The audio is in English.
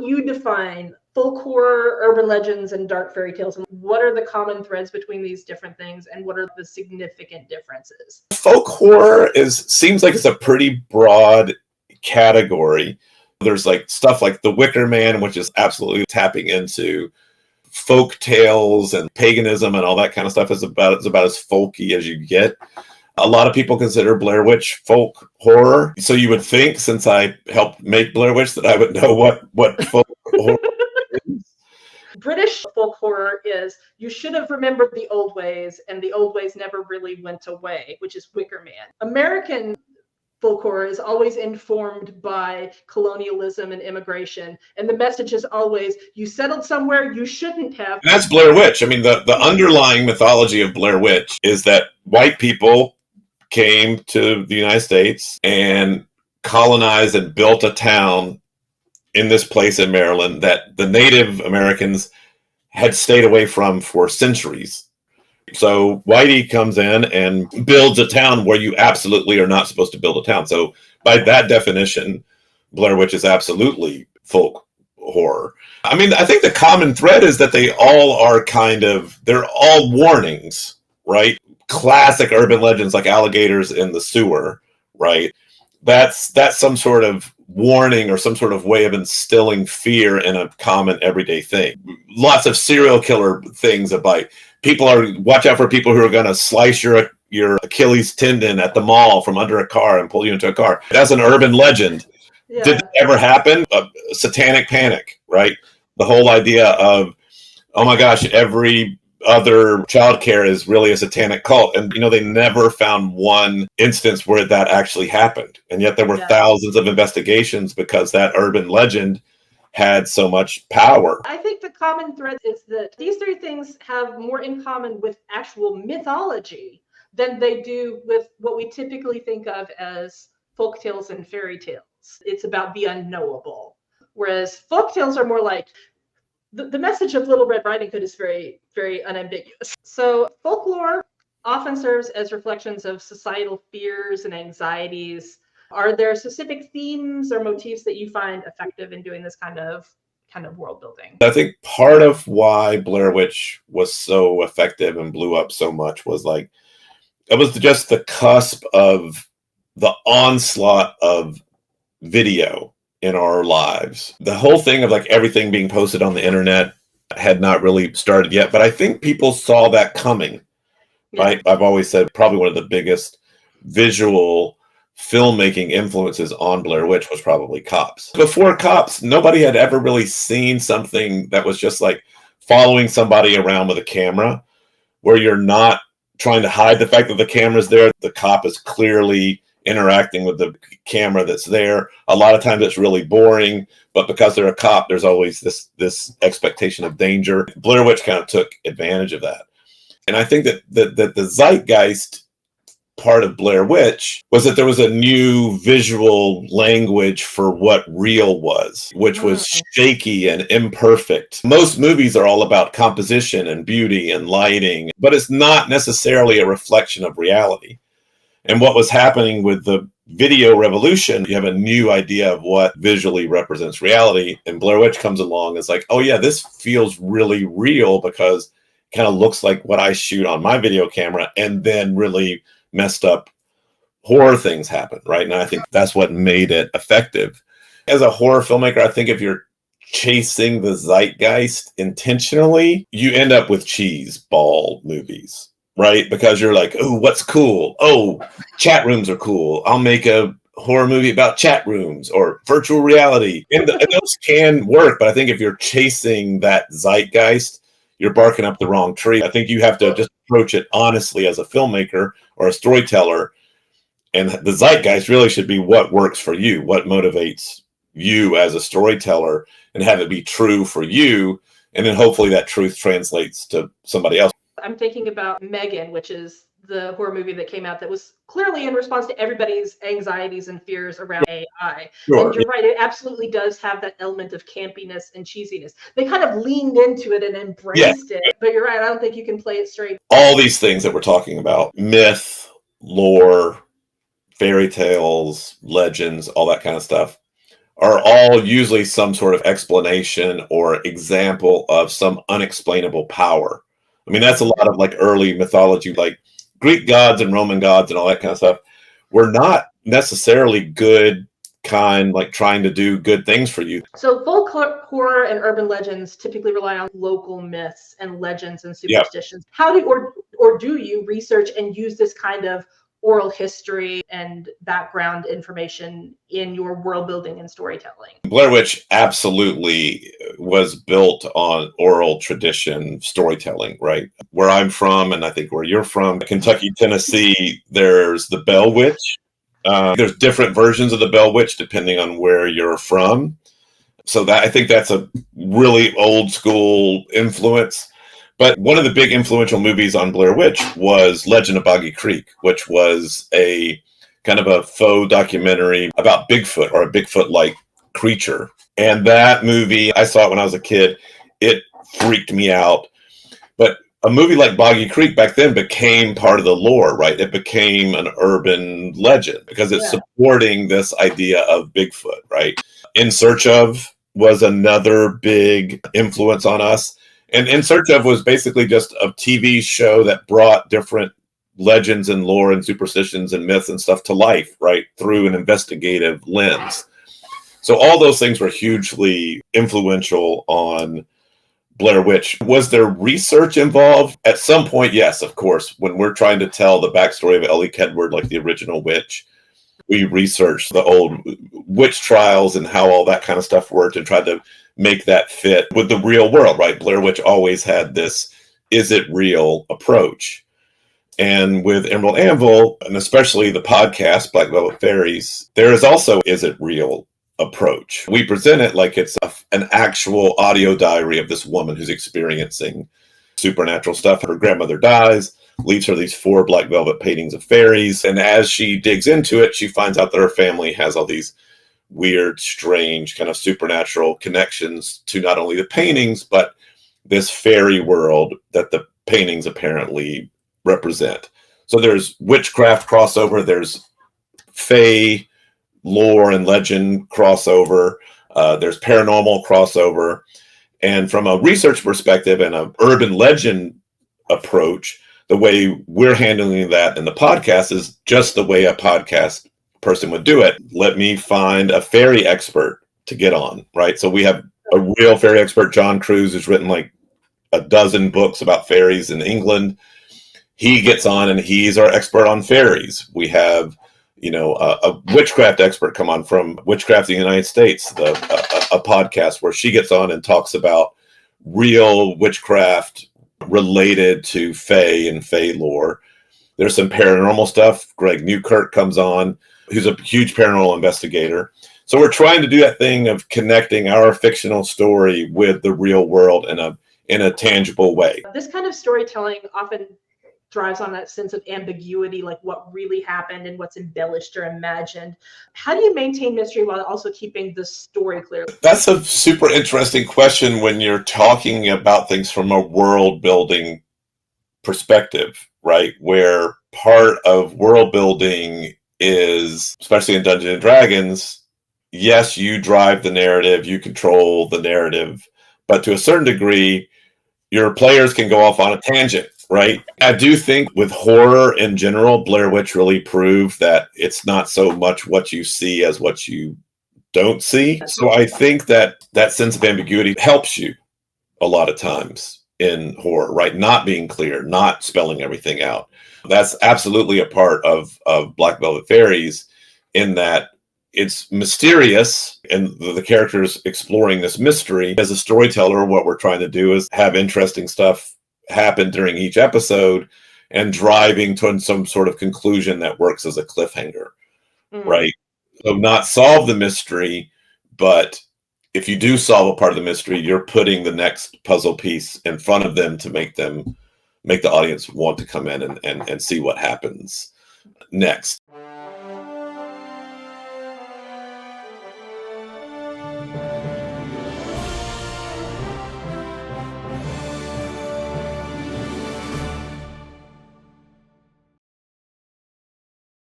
would you define folk horror, urban legends, and dark fairy tales? And what are the common threads between these different things, and what are the significant differences? Folk horror seems like it's a pretty broad category. There's like stuff like The Wicker Man, which is absolutely tapping into folk tales and paganism and all that kind of stuff. It's about as folky as you get. A lot of people consider Blair Witch folk horror. So you would think, since I helped make Blair Witch, that I would know what folk horror is. British folk horror is you should have remembered the old ways, and the old ways never really went away, which is Wicker Man. American folk horror is always informed by colonialism and immigration, and the message is always, you settled somewhere you shouldn't have. And that's Blair Witch. I mean, the underlying mythology of Blair Witch is that white people came to the United States and colonized and built a town in this place in Maryland that the Native Americans had stayed away from for centuries. So Whitey comes in and builds a town where you absolutely are not supposed to build a town. So by that definition, Blair Witch is absolutely folk horror. I mean, I think the common thread is that they all are they're all warnings, right? Classic urban legends like alligators in the sewer, right? That's some sort of warning or some sort of way of instilling fear in a common everyday thing. Lots of serial killer things about watch out for people who are going to slice your Achilles tendon at the mall from under a car and pull you into a car. That's an urban legend. Yeah. Did it ever happen? Satanic panic, right? The whole idea of, oh my gosh, every other childcare is really a satanic cult. And, they never found one instance where that actually happened. And yet there were thousands of investigations because that urban legend had so much power. I think the common thread is that these three things have more in common with actual mythology than they do with what we typically think of as folktales and fairy tales. It's about the unknowable. Whereas folktales are more like, the message of Little Red Riding Hood is very, very unambiguous. So folklore often serves as reflections of societal fears and anxieties. Are there specific themes or motifs that you find effective in doing this kind of world building? I think part of why Blair Witch was so effective and blew up so much was it was just the cusp of the onslaught of video in our lives. The whole thing of everything being posted on the internet had not really started yet, but I think people saw that coming, right? I've always said probably one of the biggest visual filmmaking influences on Blair Witch was probably Cops. Before Cops, nobody had ever really seen something that was just like following somebody around with a camera, where you're not trying to hide the fact that the camera's there. The cop is clearly interacting with the camera that's there. A lot of times it's really boring, but because they're a cop, there's always this expectation of danger. Blair Witch kind of took advantage of that. And I think that the zeitgeist part of Blair Witch was that there was a new visual language for what real was, which was shaky and imperfect. Most movies are all about composition and beauty and lighting, but it's not necessarily a reflection of reality. And what was happening with the video revolution, you have a new idea of what visually represents reality. And Blair Witch comes along and is like, oh yeah, this feels really real because it kind of looks like what I shoot on my video camera, and then really messed up horror things happen, right? And I think that's what made it effective. As a horror filmmaker, I think if you're chasing the zeitgeist intentionally, you end up with cheese ball movies, right? Because you're like, oh, what's cool? Oh, chat rooms are cool. I'll make a horror movie about chat rooms or virtual reality. And those can work, but I think if you're chasing that zeitgeist, you're barking up the wrong tree. I think you have to just approach it honestly as a filmmaker or a storyteller. And the zeitgeist really should be what works for you, what motivates you as a storyteller, and have it be true for you. And then hopefully that truth translates to somebody else. I'm thinking about Megan, which is the horror movie that came out that was clearly in response to everybody's anxieties and fears around AI. Sure. And you're right, it absolutely does have that element of campiness and cheesiness. They kind of leaned into it and embraced it. But you're right, I don't think you can play it straight. All these things that we're talking about, myth, lore, fairy tales, legends, all that kind of stuff, are all usually some sort of explanation or example of some unexplainable power. I mean, that's a lot of like early mythology, like Greek gods and Roman gods and all that kind of stuff. Were not necessarily good, kind, like trying to do good things for you. So folk horror and urban legends typically rely on local myths and legends and Yep. superstitions. How do or do you research and use this kind of oral history and background information in your world building and storytelling? Blair Witch absolutely was built on oral tradition storytelling, right? Where I'm from, and I think where you're from, Kentucky, Tennessee, there's the Bell Witch. There's different versions of the Bell Witch depending on where you're from. So that I think that's a really old school influence. But one of the big influential movies on Blair Witch was Legend of Boggy Creek, which was a kind of a faux documentary about Bigfoot or a Bigfoot-like creature. And that movie, I saw it when I was a kid. It freaked me out. But a movie like Boggy Creek back then became part of the lore, right? It became an urban legend because it's supporting this idea of Bigfoot, right? In Search Of was another big influence on us. And In Search Of was basically just a TV show that brought different legends and lore and superstitions and myths and stuff to life, right? Through an investigative lens. So all those things were hugely influential on Blair Witch. Was there research involved? At some point, yes, of course. When we're trying to tell the backstory of Ellie Kedward, like the original witch, we researched the old witch trials and how all that kind of stuff worked and tried to make that fit with the real world, right? Blair Witch always had this, is it real approach? And with Emerald Anvil, and especially the podcast, Black Velvet Fairies, there is also, is it real approach. We present it like it's an actual audio diary of this woman who's experiencing supernatural stuff. Her grandmother dies, leaves her these 4 black velvet paintings of fairies. And as she digs into it, she finds out that her family has all these weird, strange, kind of supernatural connections to not only the paintings, but this fairy world that the paintings apparently represent. So there's witchcraft crossover, there's fae lore and legend crossover, there's paranormal crossover. And from a research perspective and an urban legend approach, the way we're handling that in the podcast is just the way a podcast person would do it. Let me find a fairy expert to get on, right? So we have a real fairy expert, John Cruz, who's written like a dozen books about fairies in England. He gets on and he's our expert on fairies. We have, you know, a witchcraft expert come on from Witchcraft in the United States, a podcast where she gets on and talks about real witchcraft related to fae and fae lore. There's some paranormal stuff. Greg Newkirk comes on, who's a huge paranormal investigator. So we're trying to do that thing of connecting our fictional story with the real world in a tangible way. This kind of storytelling often thrives on that sense of ambiguity, like what really happened and what's embellished or imagined. How do you maintain mystery while also keeping the story clear? That's a super interesting question when you're talking about things from a world building perspective, right? Where part of world building is, especially in Dungeons and Dragons, yes, you drive the narrative, you control the narrative, but to a certain degree, your players can go off on a tangent, right? I do think with horror in general, Blair Witch really proved that it's not so much what you see as what you don't see. So I think that that sense of ambiguity helps you a lot of times in horror, right? Not being clear, not spelling everything out. That's absolutely a part of Black Velvet Fairies, in that it's mysterious and the characters exploring this mystery. As a storyteller, what we're trying to do is have interesting stuff happen during each episode and driving to some sort of conclusion that works as a cliffhanger, right? So not solve the mystery, but if you do solve a part of the mystery, you're putting the next puzzle piece in front of them to make the audience want to come in and see what happens next.